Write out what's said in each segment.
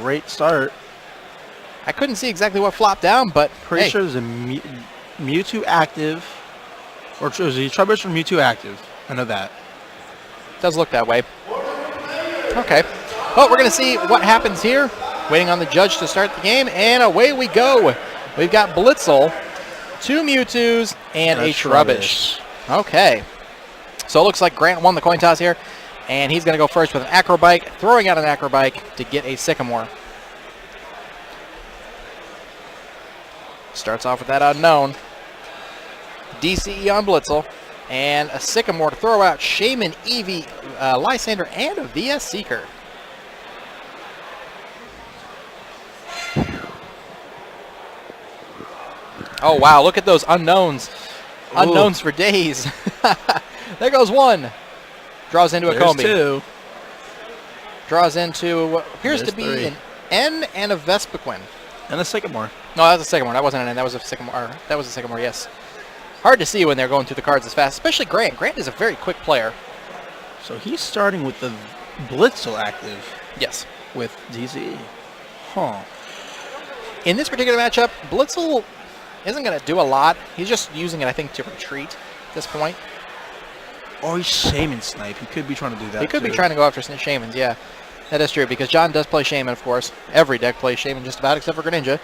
great start. I couldn't see exactly what flopped down, but Pretty sure there's a Mewtwo active. Or is it Trubbish or Mewtwo active? I know that. Does look that way. Okay. Well, we're going to see what happens here. Waiting on the judge to start the game, and away we go. We've got Blitzel, 2 Mewtwo's, and a Trubbish. Okay. So it looks like Grant won the coin toss here, and he's going to go first with an Acrobike, throwing out an Acrobike to get a Sycamore. Starts off with that unknown. DCE on Blitzel, and a Sycamore to throw out Shaman, Eevee, Lysander, and a VS Seeker. Oh, wow, look at those unknowns. Ooh. Unknowns for days. There goes one. Draws into a Combi. Two. Draws into what appears to be three. an N and a Vespiquen. And a Sycamore. No, that was a Sycamore. That wasn't an N. That was a Sycamore. That was a Sycamore, yes. Hard to see when they're going through the cards as fast, especially Grant. Grant is a very quick player. So he's starting with the Blitzel active. Yes. With DCE. Huh. In this particular matchup, Blitzel isn't going to do a lot. He's just using it, I think, to retreat at this point. Or he's Shaman Snipe. He could be trying to do that, He could be trying to go after Shamans, yeah. That is true, because John does play Shaman, of course. Every deck plays Shaman just about, except for Greninja.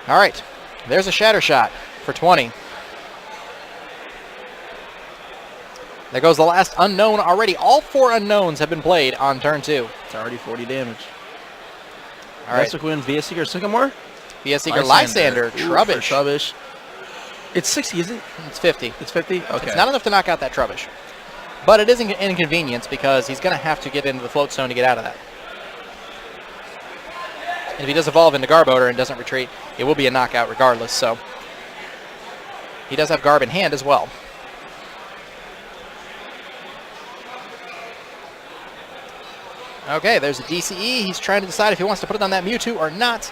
All right. There's a Shatter Shot for 20. There goes the last unknown already. All 4 unknowns have been played on turn 2. It's already 40 damage. All right. Vespiquen, VS Seeker, Sycamore? VS Seeker, Lysander, Trubbish. Trubbish. It's 60, isn't it? It's 50. It's 50? Okay. It's not enough to knock out that Trubbish. But it is an inconvenience because he's going to have to get into the Float Stone to get out of that. And if he does evolve into Garbodor and doesn't retreat, it will be a knockout regardless. So he does have Garb in hand as well. Okay, there's a DCE. He's trying to decide if he wants to put it on that Mewtwo or not.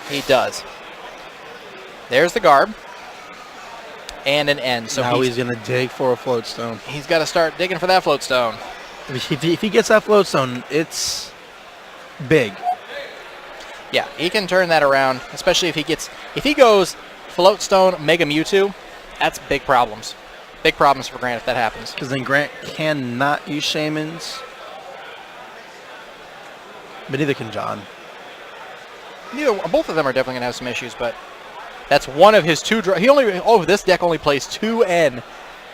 He does. There's the Garb. And an N. So now he's going to dig for a Float Stone. He's got to start digging for that Float Stone. If he gets that Float Stone, it's big. Yeah, he can turn that around, especially if he goes Float Stone, Mega Mewtwo, that's big problems. Big problems for Grant if that happens. Because then Grant cannot use Shamans. But neither can John. Both of them are definitely going to have some issues, but that's one of his 2 draw. This deck only plays 2 N.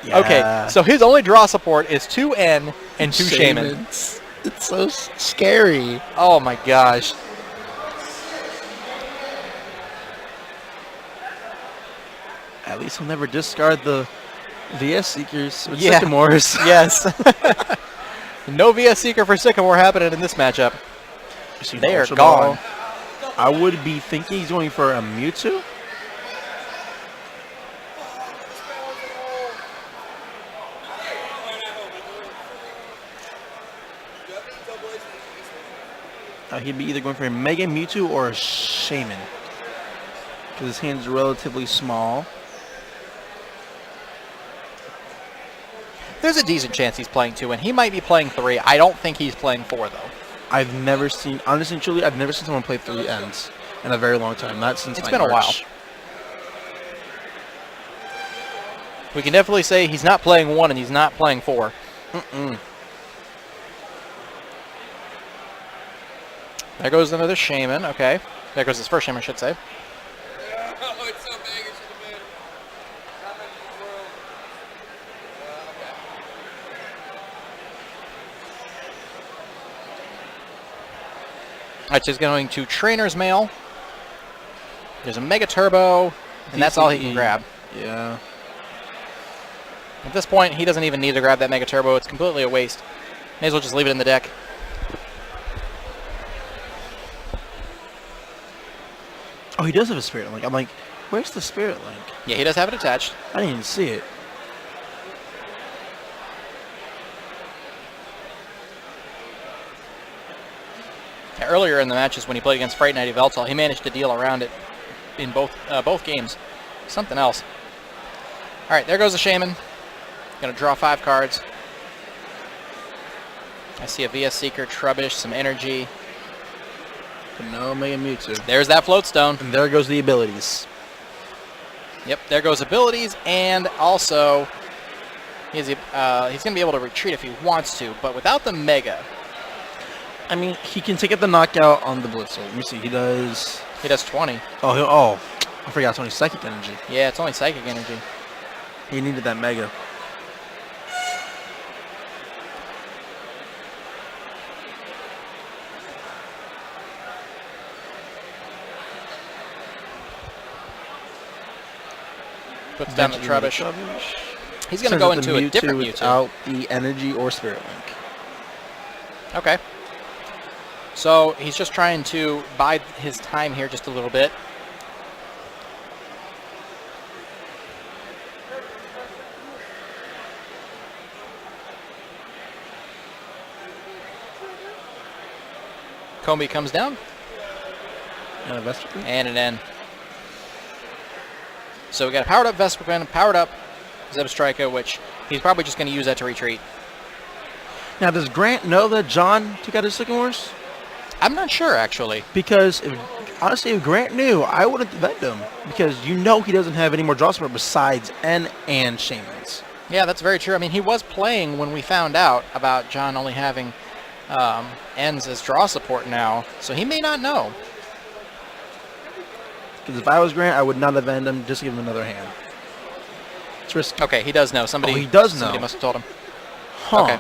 Yeah. Okay, so his only draw support is 2 N and 2 Shamans. It's so scary. Oh my gosh. At least he'll never discard the VS Seekers with Sycamores. Yes. No VS Seeker for Sycamore happening in this matchup. They are gone. I would be thinking he's going for a Mewtwo. He'd be either going for a Mega Mewtwo or a Shaman. Because his hand's relatively small. There's a decent chance he's playing 2, and he might be playing 3. I don't think he's playing 4, though. I've never seen, honestly and truly, I've never seen someone play 3 ends in a very long time. Not since it's been a while. We can definitely say he's not playing 1 and he's not playing 4. There goes another Shaman. Okay. There goes his first Shaman, I should say. Alright, so he's going to Trainer's Mail. There's a Mega Turbo, and that's all he can grab. Yeah. At this point, he doesn't even need to grab that Mega Turbo. It's completely a waste. May as well just leave it in the deck. Oh, he does have a Spirit Link. I'm like, where's the Spirit Link? Yeah, he does have it attached. I didn't even see it. Earlier in the matches when he played against Fright Night Yveltal, he managed to deal around it in both games. Something else. All right, there goes the Shaman. Going to draw 5 cards. I see a VS Seeker, Trubbish, some energy. But no Mega Mewtwo. There's that Float Stone. And there goes the abilities. Yep, there goes abilities, and also he's going to be able to retreat if he wants to, but without the Mega. I mean, he can take out the knockout on the Blitzel. Let me see. He does 20. Oh, I forgot. It's only Psychic Energy. Yeah, it's only Psychic Energy. He needed that Mega. Puts down the Trubbish. He's going to go into a different Mewtwo. Without the Energy or Spirit Link. Okay. So he's just trying to bide his time here just a little bit. Combi comes down. And a Vespiquen. And an N. So we got a powered up Vespiquen, powered up Zebstrika, which he's probably just going to use that to retreat. Now, does Grant know that John took out his Sycamores? I'm not sure, actually. Because, honestly, if Grant knew, I wouldn't defend him. Because you know he doesn't have any more draw support besides N and Shaman's. Yeah, that's very true. I mean, he was playing when we found out about John only having N's as draw support now, so he may not know. Because if I was Grant, I would not defend him, just give him another hand. It's risky. Okay, he does know. He does know. Somebody must have told him. Huh. Okay.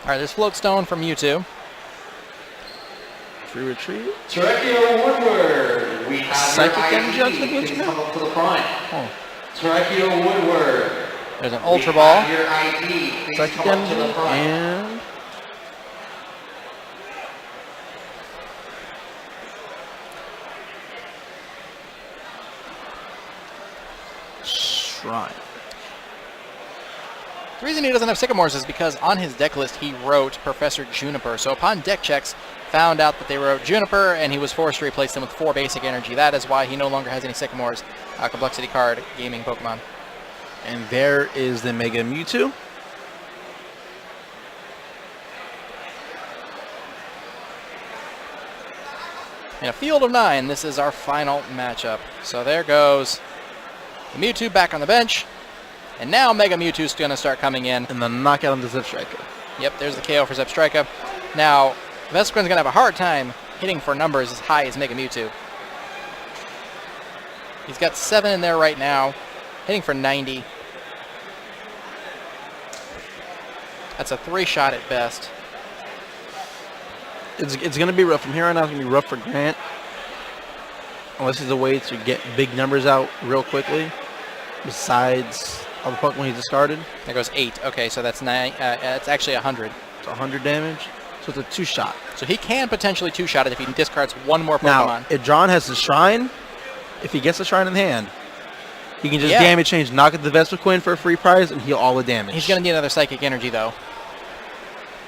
All right, there's Float Stone from Mewtwo. Free retreat. Terrestrial Woodward. We have Psychic your Energy on the ID. Please Blitz come up to the front. Oh. Terrestrial Woodward. There's an Ultra Ball. Your ID. Please Psychic come up to Energy the front. and... Shrine. The reason he doesn't have Sycamores is because on his deck list he wrote Professor Juniper. So upon deck checks, found out that they wrote Juniper, and he was forced to replace them with 4 basic energy. That is why he no longer has any Sycamores. Complexity card, gaming Pokemon. And there is the Mega Mewtwo. In a field of 9, this is our final matchup. So there goes the Mewtwo back on the bench. And now Mega Mewtwo's going to start coming in. And the knockout on the Zebstrika. Yep, there's the KO for Zebstrika. Now, Vespiquen's going to have a hard time hitting for numbers as high as Mega Mewtwo. He's got 7 in there right now, hitting for 90. That's a 3-shot at best. It's going to be rough. From here on out, it's going to be rough for Grant. Unless there's a way to get big numbers out real quickly. Besides all the Pokemon he discarded. There goes 8. Okay, so that's 9. It's actually 100. It's 100 damage. So it's a 2-shot. So he can potentially 2-shot it if he discards one more Pokemon. Now, if John has the Shrine, if he gets the Shrine in hand, he can just damage change, knock at the Vespiquen for a free prize, and heal all the damage. He's going to need another Psychic Energy, though.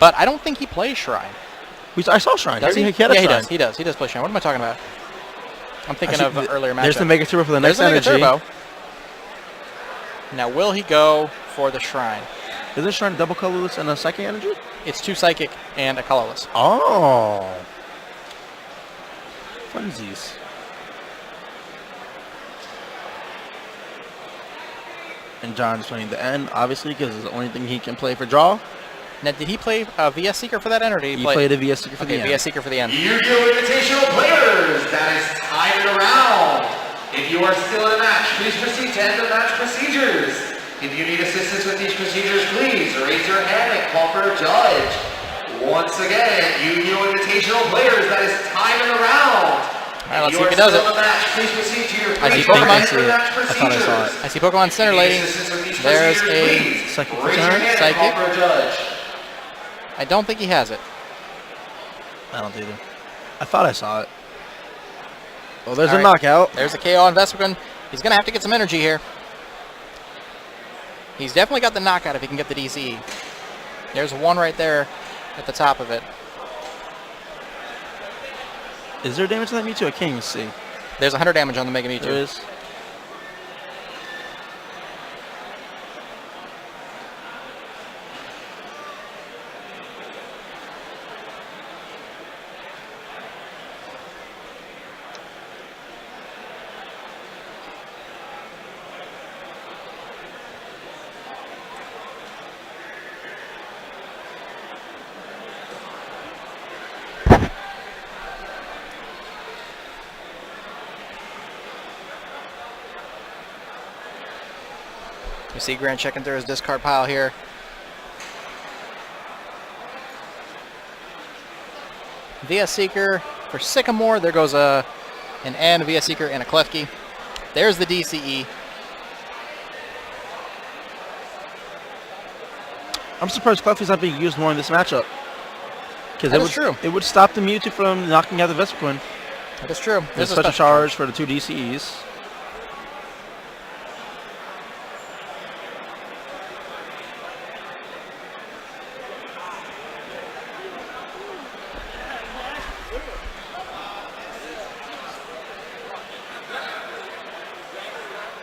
But I don't think he plays Shrine. I saw Shrine. Does he? Yeah, he does. He does. He does play Shrine. What am I talking about? I'm thinking of an earlier matchup. There's the Mega Turbo for the next There's the energy. Mega Turbo. Now, will he go for the Shrine? Is this Shrine double colorless and a Psychic Energy? It's 2 Psychic and a colorless. Oh. Funsies. And John's playing the N, obviously, because it's the only thing he can play for draw. Now, did he play VS Seeker for that end, or did He played a VS Seeker for the end. VS Seeker for the end. Yu-Gi-Oh! Invitational players, that is time and around. If you are still in a match, please proceed to end the match procedures. If you need assistance with these procedures, please raise your hand and call for a judge. Once again, Yu-Gi-Oh! Invitational players, that is time and around. All right, let's see if he does it. Match, please proceed to your I see Pokemon. match I thought I saw it. I see Pokemon Center Lady. There's a Psychic Raise your return. hand and Psychic. call for a judge. I don't think he has it. I don't either. I thought I saw it. Well, there's All a right. knockout. There's a KO on Vespiquen. He's going to have to get some energy here. He's definitely got the knockout if he can get the DC. There's one right there at the top of it. Is there damage on that Mewtwo? I can't even see. There's 100 damage on the Mega Mewtwo. There is. You see Grant checking through his discard pile here. VS Seeker for Sycamore. There goes an N, a VS Seeker, and a Klefki. There's the DCE. I'm surprised Klefki's not being used more in this matchup. That is true. It would stop the Mewtwo from knocking out the Vespiquen. That is true. There's a special charge for the 2 DCEs.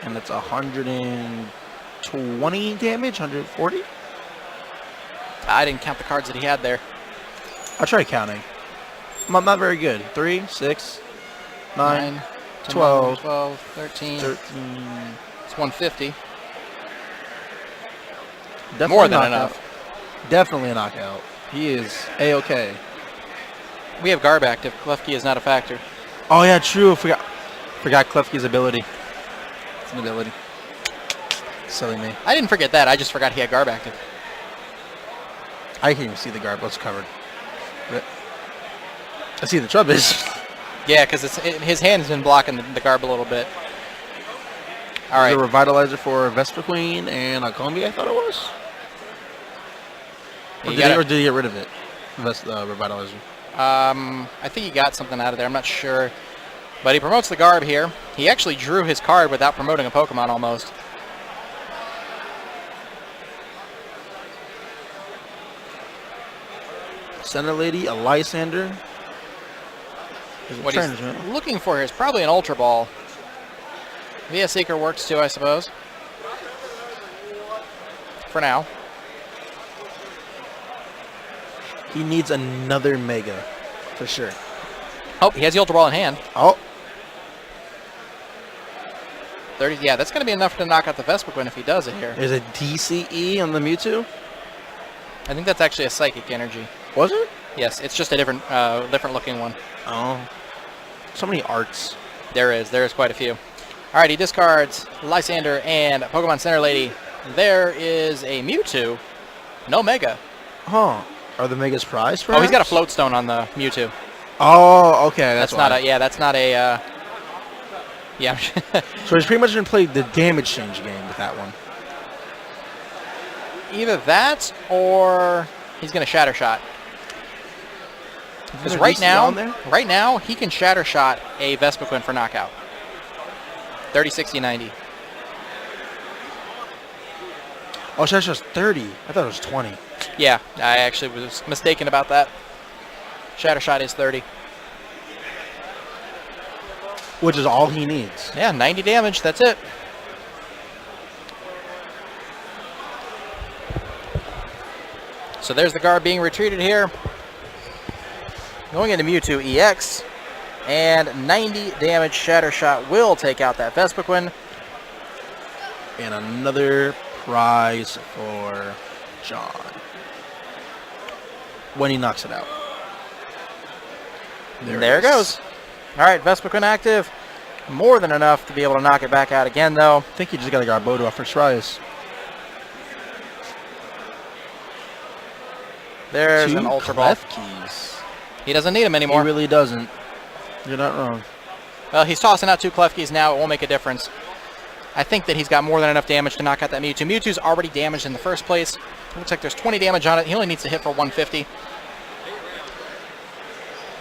And it's 120 damage, 140? I didn't count the cards that he had there. I tried counting. I'm not very good. 3, 6, 9, 12, 12, 13. 13. It's 150. Definitely More than knockout. enough. Definitely a knockout. He is A-okay. We have Garb active. Klefki is not a factor. Oh yeah, true. Forgot Klefki's ability. It's an ability. Silly me. I didn't forget that. I just forgot he had Garb active. I can't even see the guard. What's covered? But I see the Trubbish. Yeah, because his hand's been blocking the Garb a little bit. All right. The Revitalizer for Vespiquen and a Combi, I thought it was. Or did he get rid of it? Revitalizer. I think he got something out of there. I'm not sure. But he promotes the Garb here. He actually drew his card without promoting a Pokemon almost. Center Lady, a Lysander. What he's looking for here is probably an Ultra Ball. VS Seeker works too, I suppose. For now. He needs another Mega, for sure. Oh, he has the Ultra Ball in hand. Oh. 30. Yeah, that's going to be enough to knock out the Vespiquen if he does it here. There's a DCE on the Mewtwo? I think that's actually a Psychic Energy. Was it? Yes, it's just a different looking one. Oh. So many arts. There is quite a few. All right, he discards Lysander and Pokemon Center Lady. There is a Mewtwo. No Mega. Huh. Are the Megas prized for? Oh, he's got a Float Stone on the Mewtwo. Oh, okay. That's not a. Yeah, that's not a. Yeah. So he's pretty much going to play the damage change game with that one. Either that or he's going to Shatter Shot. Because right now he can Shatter Shot a Vespiquen for knockout. 30, 60, 90. Oh, Shatter Shot's 30. I thought it was 20. Yeah, I actually was mistaken about that. Shatter Shot is 30. Which is all he needs. Yeah, 90 damage. That's it. So there's the Garb being retreated here. Going into Mewtwo EX. And 90 damage Shatter Shot will take out that Vespiquen. And another prize for John. When he knocks it out. There it goes. All right, Vespiquen active. More than enough to be able to knock it back out again, though. I think he just got a Garbodo off first tries. There's an Ultra Ball. Klefkis. He doesn't need them anymore. He really doesn't. You're not wrong. Well, he's tossing out 2 Klefkis now. It won't make a difference. I think that he's got more than enough damage to knock out that Mewtwo. Mewtwo's already damaged in the first place. It looks like there's 20 damage on it. He only needs to hit for 150.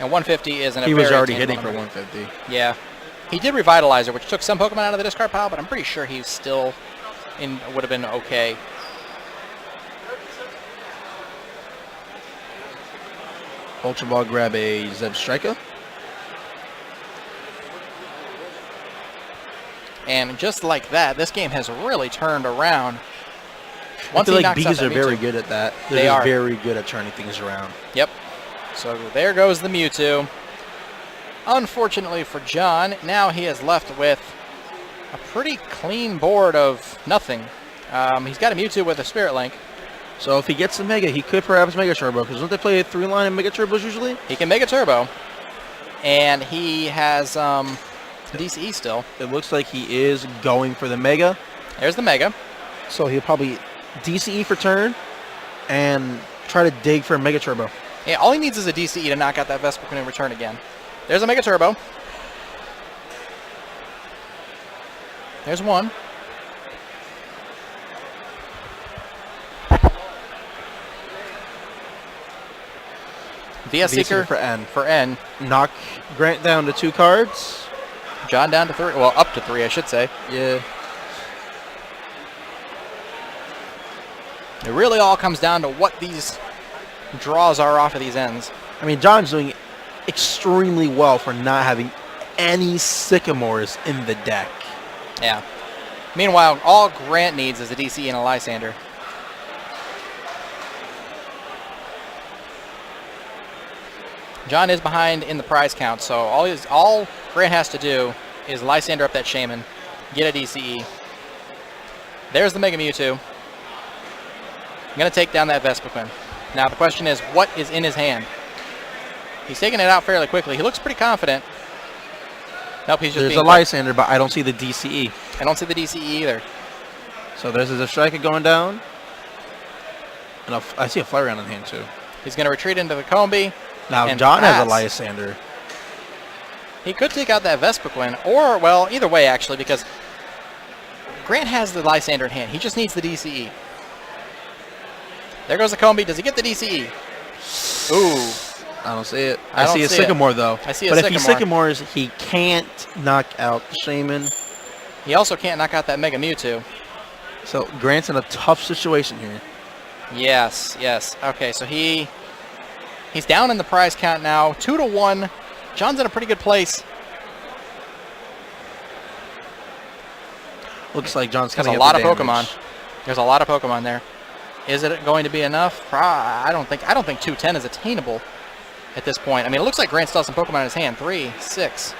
And 150 isn't a He very was already attainable hitting for number. 150. Yeah. He did Revitalizer, which took some Pokemon out of the discard pile, but I'm pretty sure he's still would have been okay. Ultra Ball grab a Zebstrika. And just like that, this game has really turned around. I feel he like knocks out Bees that are very Mewtwo. good at that. They They're are. very good at turning things around. Yep. So there goes the Mewtwo. Unfortunately for John, now he is left with a pretty clean board of nothing. He's got a Mewtwo with a Spirit Link. So if he gets the Mega, he could perhaps Mega Turbo, because don't they play a 3-line of Mega Turbos usually? He can Mega Turbo. And he has DCE still. It looks like he is going for the Mega. There's the Mega. So he'll probably DCE for turn and try to dig for a Mega Turbo. Yeah, all he needs is a DCE to knock out that Vespiquen and return again. There's a Mega Turbo. There's one. VS Seeker for N. For N. Knock Grant down to 2 cards. John down to 3. Well, up to 3, I should say. Yeah. It really all comes down to what these draws are off of these ends. I mean, John's doing extremely well for not having any Sycamores in the deck. Yeah. Meanwhile, all Grant needs is a DC and a Lysander. John is behind in the prize count, so all Grant has to do is Lysander up that Shaman, get a DCE. There's the Mega Mewtwo. I'm going to take down that Vespiquen. Now the question is, what is in his hand? He's taking it out fairly quickly. He looks pretty confident. Nope, he's just There's being a Lysander, but I don't see the DCE. I don't see the DCE either. So there's a Striker going down. And I see a Flareon in hand too. He's going to retreat into the Combi. Now and John has a pass. Lysander. He could take out that Vespiquen, or, well, either way, actually, because Grant has the Lysander in hand. He just needs the DCE. There goes the Combi. Does he get the DCE? Ooh. I don't see it. I I don't see a see it. Sycamore, though. I see a But if Sycamore. he Sycamores, he can't knock out the Shaman. He also can't knock out that Mega Mewtwo. So Grant's in a tough situation here. Yes, yes. Okay, so he's down in the prize count now, 2-1. John's in a pretty good place. Looks like John's There's coming a up lot of with Pokemon. damage. There's a lot of Pokemon there. Is it going to be enough? I don't think 210 is attainable at this point. I mean, it looks like Grant still has some Pokemon in his hand. 3, 6,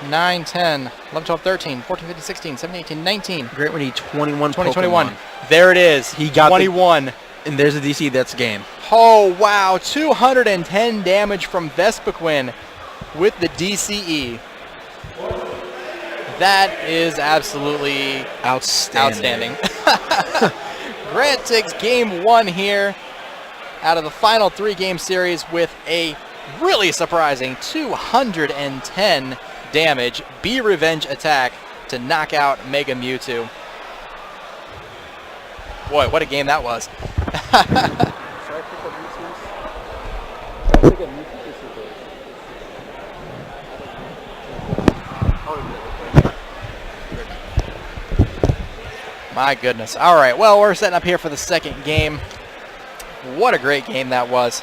9, 10, 11, 12, 13, 14, 15, 16, 17, 18, 19. Grant would need 21 20, 21. Pokemon. There it is. He got 21. And there's a DC, that's game. Oh, wow. 210 damage from Vespiquen with the DCE. That is absolutely outstanding. Grant takes game 1 here out of the final 3-game series with a really surprising 210 damage B-Revenge attack to knock out Mega Mewtwo. Boy, what a game that was. My goodness. All right, well, we're setting up here for the second game. What a great game that was.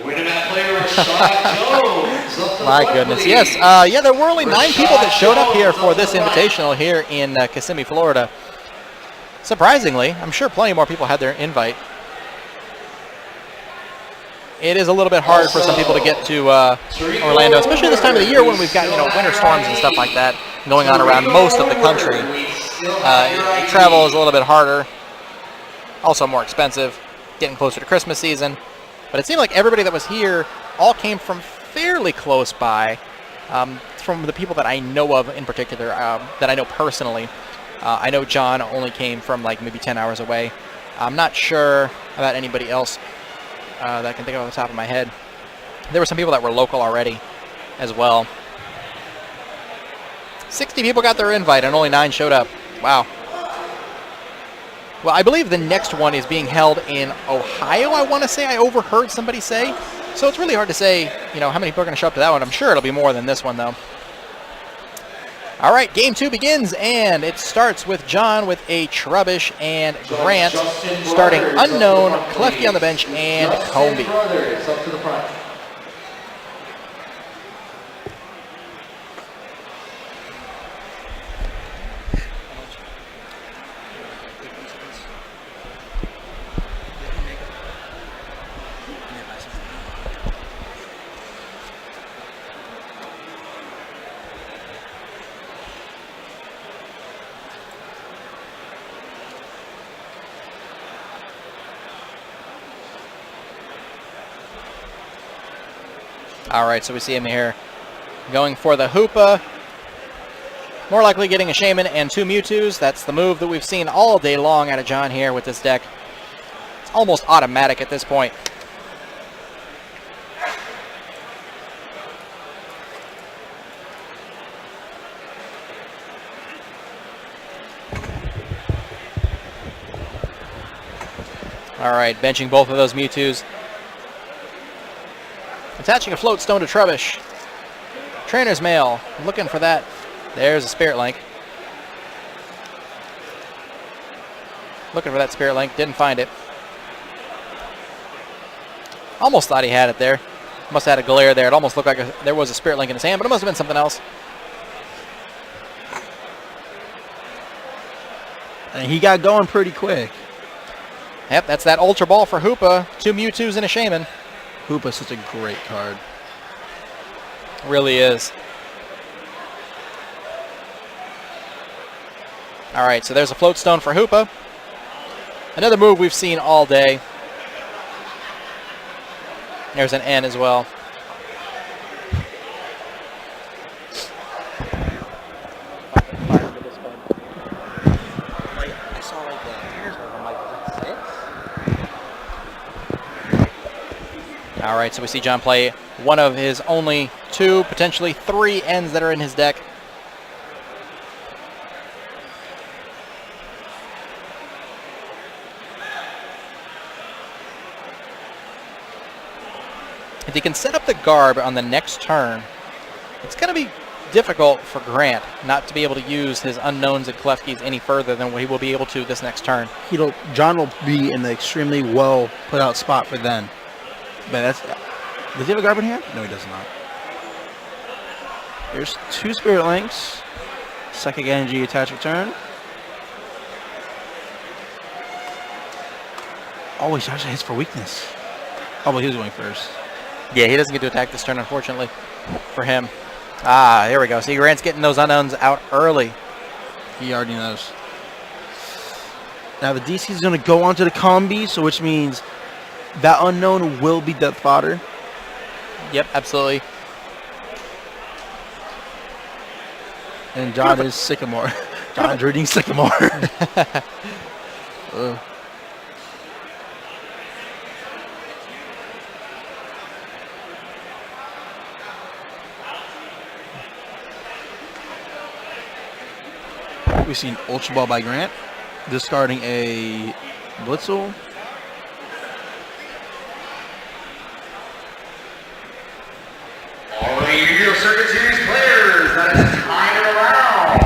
Winning that player, Shot Jones. My goodness, yes. Yeah, there were only 9 people that showed up here for this Invitational here in Kissimmee, Florida. Surprisingly, I'm sure plenty more people had their invite. It is a little bit hard for some people to get to Orlando, especially this time of the year when we've got winter storms and stuff like that going on around most of the country. Travel is a little bit harder, also more expensive, getting closer to Christmas season. But it seemed like everybody that was here all came from fairly close by, from the people that I know of in particular, that I know personally. I know John only came from like maybe 10 hours away. I'm not sure about anybody else that I can think of off the top of my head. There were some people that were local already as well. 60 people got their invite and only 9 showed up. Wow. Well, I believe the next one is being held in Ohio, I want to say. I overheard somebody say. So it's really hard to say, how many people are going to show up to that one. I'm sure it'll be more than this one, though. All right, game 2 begins, and it starts with John with a Trubbish and Grant starting unknown, Klefki on the bench, and Combi. All right, so we see him here going for the Hoopa. More likely getting a Shaman and 2 Mewtwo's. That's the move that we've seen all day long out of John here with this deck. It's almost automatic at this point. All right, benching both of those Mewtwo's. Attaching a Float Stone to Trubbish. Trainer's Mail, looking for that. There's a Spirit Link. Looking for that Spirit Link, didn't find it. Almost thought he had it there. Must have had a glare there. It almost looked like there was a Spirit Link in his hand, but it must have been something else. And he got going pretty quick. Yep, that's that Ultra Ball for Hoopa. 2 Mewtwo's and a Shaman. Hoopa's such a great card. Really is. All right, so there's a Float Stone for Hoopa. Another move we've seen all day. There's an N as well. All right, so we see John play one of his only 2, potentially 3 ends that are in his deck. If he can set up the Garb on the next turn, it's going to be difficult for Grant not to be able to use his Unknowns and Klefkis any further than what he will be able to this next turn. John will be in the extremely well put out spot for then. But that's... Does he have a Garb in hand? No, he does not. There's 2 Spirit Links. Psychic Energy attach return. Oh, he actually hits for weakness. Oh, but he was going first. Yeah, he doesn't get to attack this turn, unfortunately, for him. Ah, here we go. See, Grant's getting those Unknowns out early. He already knows. Now the DC is going to go onto the combi, so which means that Unknown will be death fodder. Yep, absolutely. And John is Sycamore. John's reading Sycamore. We've seen Ultra Ball by Grant, discarding a Blitzel. All of you Yu-Gi-Oh! Circuit Series players, that is time around.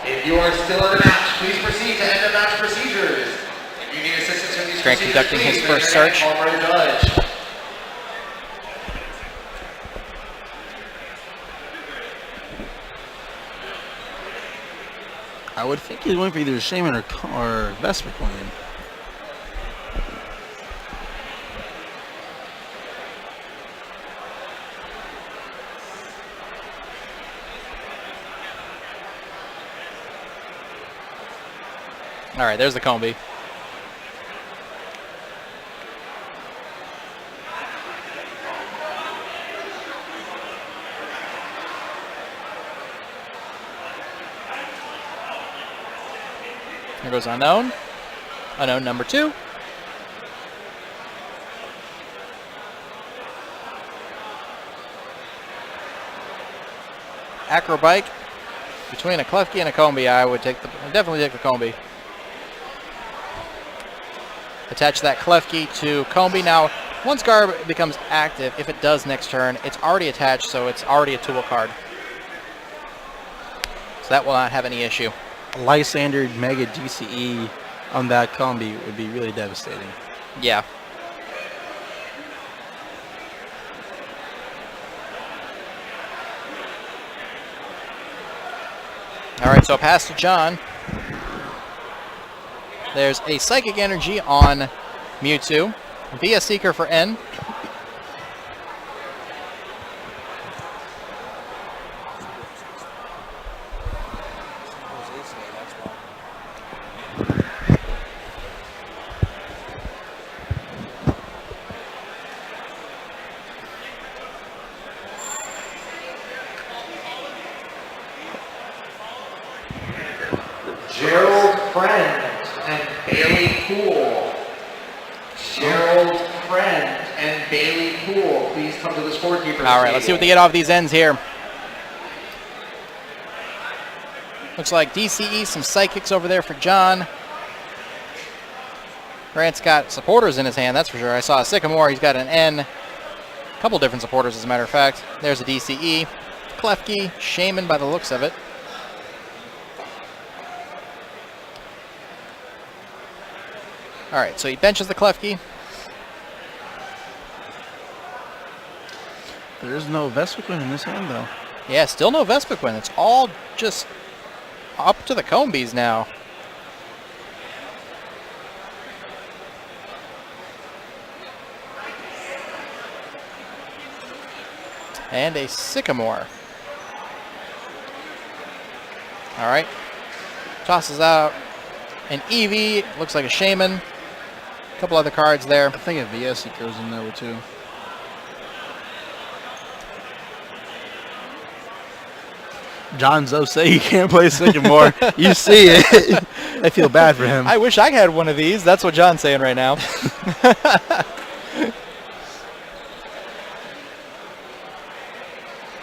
If you are still in the match, please proceed to end the match procedures. If you need assistance with these Grant procedures, conducting his please first raise your hand search. and call for the judge. I would think he's going for either Shaman or Vesper Queen. All right, there's the Combi. Here goes Unknown. Unknown number 2. Acrobike. Between a Klefki and a Combi, I would definitely take the Combi. Attach that Klefki to Combi. Now, once Garb becomes active, if it does next turn, it's already attached, so it's already a tool card. So that will not have any issue. Lysander Mega DCE on that combi would be really devastating. Yeah. All right, so a pass to John. There's a Psychic Energy on Mewtwo. Via Seeker for N. Poole, Gerald Friend, and Bailey Poole. Please come to the scorekeeper's All right, let's see what they get off these ends here. Looks like DCE, some psychics over there for John. Grant's got supporters in his hand, that's for sure. I saw a Sycamore, he's got an N. A couple different supporters, as a matter of fact. There's a DCE. Klefke, Shaman by the looks of it. All right, so he benches the Klefke. There is no Vespiquen in this hand, though. Yeah, still no Vespiquen. It's all just up to the Combies now. And a Sycamore. All right. Tosses out an Eevee. Looks like a Shaman. A couple other cards there. I think a VS goes in there too. John's say he can't play Sycamore. You see it. I feel bad for him. I wish I had one of these. That's what John's saying right now.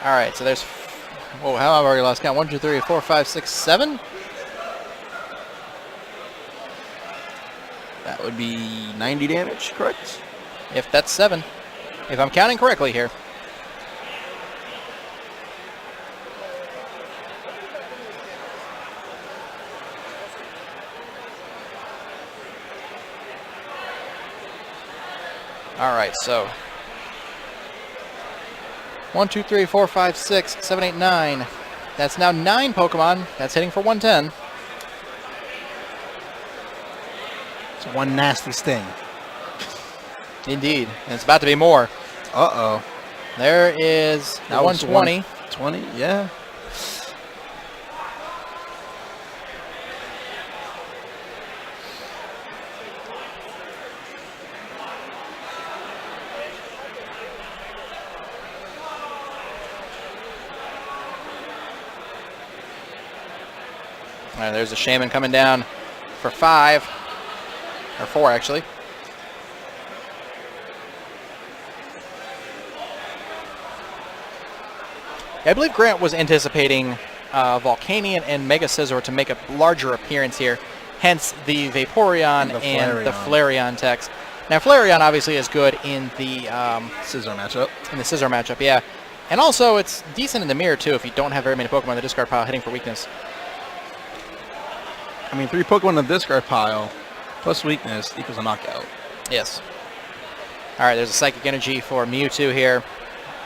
All right, so there's, oh, how have I already lost count? 1, 2, 3, 4, 5, 6, 7. That would be 90 damage, correct? If that's 7. If I'm counting correctly here. All right, so 1, 2, 3, 4, 5, 6, 7, 8, 9. That's now 9 Pokemon. That's hitting for 110. It's one nasty sting. Indeed, and it's about to be more. Uh-oh. There is the 120. 20, yeah. All right, there's a Shaman coming down for 5, or 4 actually. I believe Grant was anticipating Volcanion and Mega Scizor to make a larger appearance here, hence the Vaporeon and the Flareon text. Now Flareon obviously is good in the Scizor matchup. In the Scizor matchup, yeah. And also it's decent in the mirror too if you don't have very many Pokemon in the discard pile hitting for weakness. I mean, 3 Pokemon in the discard pile plus weakness equals a knockout. Yes. All right, there's a Psychic Energy for Mewtwo here.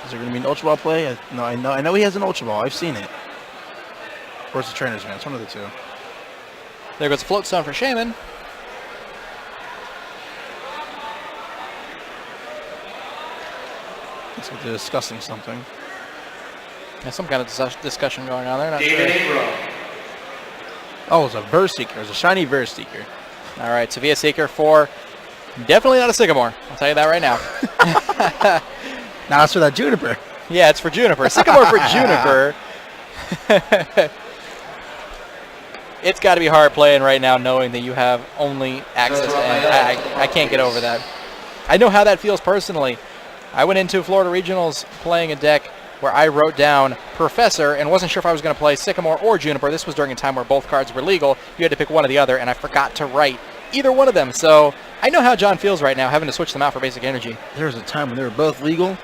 Is there going to be an Ultra Ball play? No, I know he has an Ultra Ball. I've seen it. Or it's a Trainer's Man. It's one of the two. There goes Float Stone for Shaman. Looks like they're discussing something. There's some kind of discussion going on there. Not David sure. Ingram. Oh, it's a Verse Seeker. It's a shiny Verse Seeker. All right, Sevilla Seeker for definitely not a Sycamore. I'll tell you that right now. Now it's for that Juniper. Yeah, it's for Juniper. Sycamore for Juniper. It's got to be hard playing right now knowing that you have only access to end. I can't get over that. I know how that feels personally. I went into Florida Regionals playing a deck where I wrote down Professor and wasn't sure if I was going to play Sycamore or Juniper. This was during a time where both cards were legal. You had to pick one or the other, and I forgot to write either one of them. So I know how John feels right now, having to switch them out for basic energy. There was a time when they were both legal.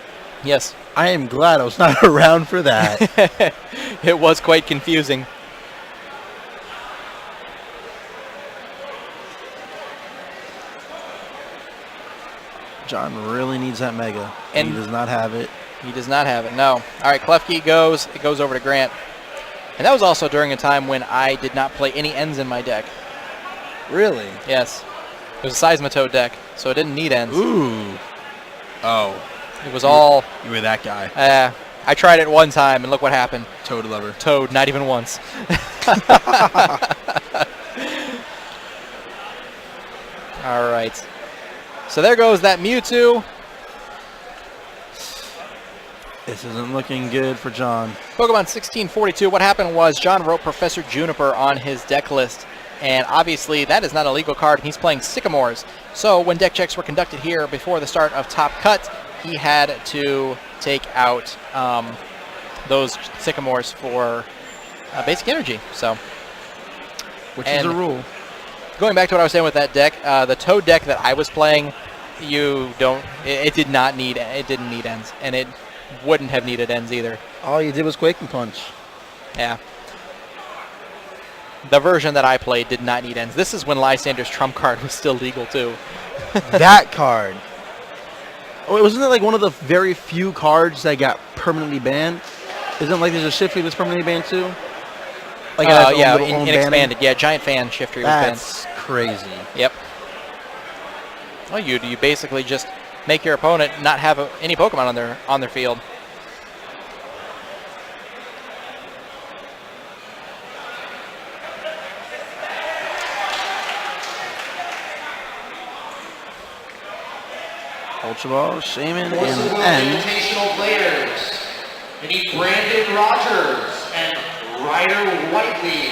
Yes. I am glad I was not around for that. It was quite confusing. John really needs that Mega, and he does not have it. He does not have it, no. All right, Klefki goes. It goes over to Grant. And that was also during a time when I did not play any ends in my deck. Really? Yes. It was a Seismitoad deck, so it didn't need ends. Ooh. Oh. It was all... You were that guy. I tried it one time, and look what happened. Toad lover. Toad, not even once. All right. So there goes that Mewtwo. This isn't looking good for John. Pokemon 1642. What happened was John wrote Professor Juniper on his deck list, And obviously, that is not a legal card. He's playing Sycamores. So when deck checks were conducted here before the start of Top Cut, he had to take out those Sycamores for basic energy. So, which is a rule. Going back to what I was saying with that deck, the Toad deck that I was playing, it did not need, it didn't need ends, and it wouldn't have needed ends either. All you did was Quaking Punch. Yeah. The version that I played did not need ends. This is when Lysander's trump card was still legal too. That card. Oh, wasn't it like one of the very few cards that got permanently banned? Isn't it like there's a Shiftry that's permanently banned too? Like yeah, in expanded. Yeah, Giant Fan Shiftry was banned. That's crazy. Yep. Well, you basically just make your opponent not have any Pokemon on their field. Ultra Ball, Shaman, Forces and Invitational players. We need Brandon Rogers and Ryder Whiteley.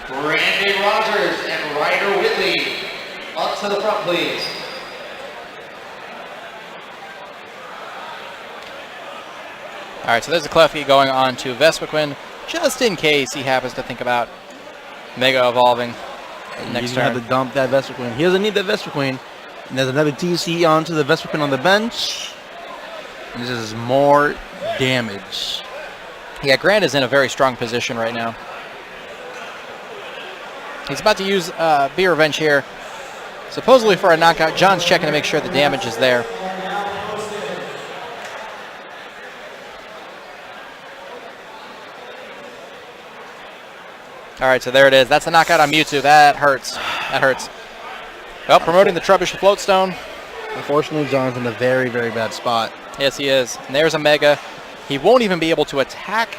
Brandon Rogers and Ryder Whitley. Up to the front, please. All right, so there's a Klefki going on to Vespiquen, just in case he happens to think about Mega Evolving next he's turn. going to have to dump that Vespiquen. He doesn't need that Vespiquen. And there's another DC onto the Vespiquen on the bench. And this is more damage. Yeah, Grant is in a very strong position right now. He's about to use Be Revenge here, supposedly for a knockout. John's checking to make sure the damage is there. All right, so there it is. That's a knockout on Mewtwo. That hurts. That hurts. Well, promoting the Trubbish Floatstone. Unfortunately, John's in a very, very bad spot. Yes, he is. And there's a Mega. He won't even be able to attack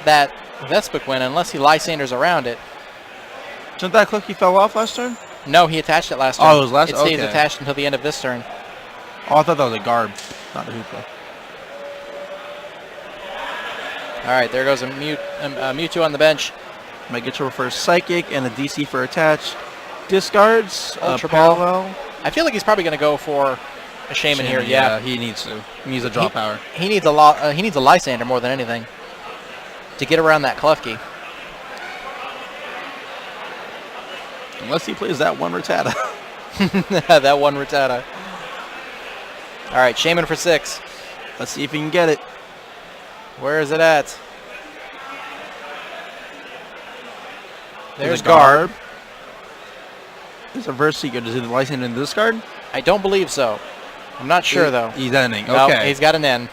that Vespiquen unless he Lysanders around it. Didn't that Klefki fell off last turn? No, he attached it last turn. Oh, it was last It stays okay. attached until the end of this turn. Oh, I thought that was a Garb, not a Hoopa. All right, there goes a Mewtwo on the bench. Might get your first Psychic and a DC for attach. Discards, Ultra Ball. Parallel. I feel like he's probably going to go for a Shaman here. Yeah, he needs to. He needs a draw power. He needs a he needs a Lysander more than anything to get around that Klefki. Unless he plays that one Rattata. That one Rattata. All right, Shaman for 6. Let's see if he can get it. Where is it at? There's a Garb. There's a Verse Seeker. Does he have the Lysander in this card? I don't believe so. I'm not sure, though. He's ending. No, Okay. he's got an N.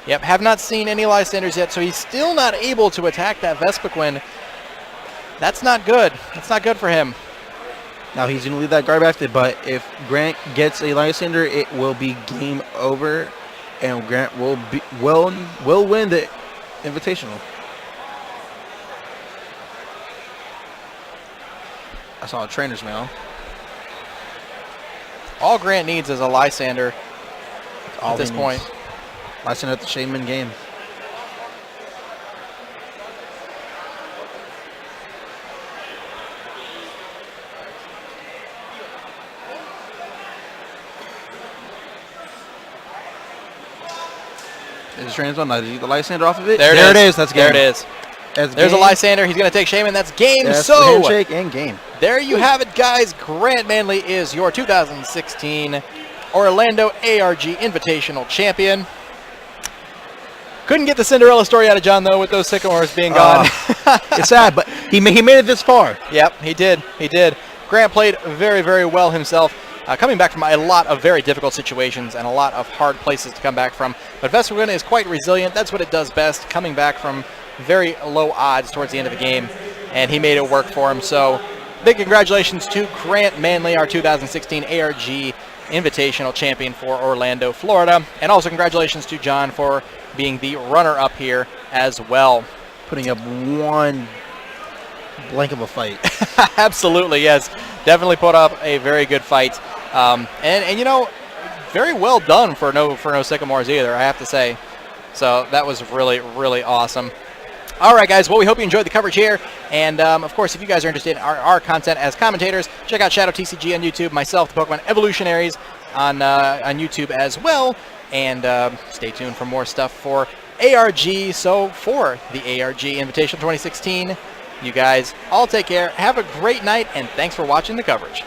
Yep, have not seen any Lysanders yet, so he's still not able to attack that Vespiquen. That's not good. That's not good for him. Now he's going to leave that Garb active, but if Grant gets a Lysander, it will be game over, and Grant will win the Invitational. I saw a trainer's mail. All Grant needs is a Lysander All at this he point. needs. Lysander at the Shaman game. Is the trainer's mail? Now, did you get the Lysander off of it? There it is. That's game. There it is. There's a Lysander. He's going to take Shaman. That's game. That's so the handshake and game. there you have it, guys. Grant Manley is your 2016 Orlando ARG Invitational Champion. Couldn't get the Cinderella story out of John, though, with those Sycamores being gone. It's sad, but he made it this far. Yep, he did. He did. Grant played very, very well himself, coming back from a lot of very difficult situations and a lot of hard places to come back from. But Vespiquen is quite resilient. That's what it does best, coming back from very low odds towards the end of the game, and he made it work for him. So big congratulations to Grant Manley, our 2016 ARG Invitational Champion for Orlando, Florida. And also congratulations to John for being the runner-up here as well. Putting up one blank of a fight. Absolutely, yes. Definitely put up a very good fight. And you know, very well done for no Sycamores either, I have to say. So that was really, really awesome. All right, guys. Well, we hope you enjoyed the coverage here. And, of course, if you guys are interested in our content as commentators, check out Shadow TCG on YouTube, myself, the Pokemon Evolutionaries on YouTube as well. And stay tuned for more stuff for ARG. So for the ARG Invitational 2016, you guys all take care. Have a great night, and thanks for watching the coverage.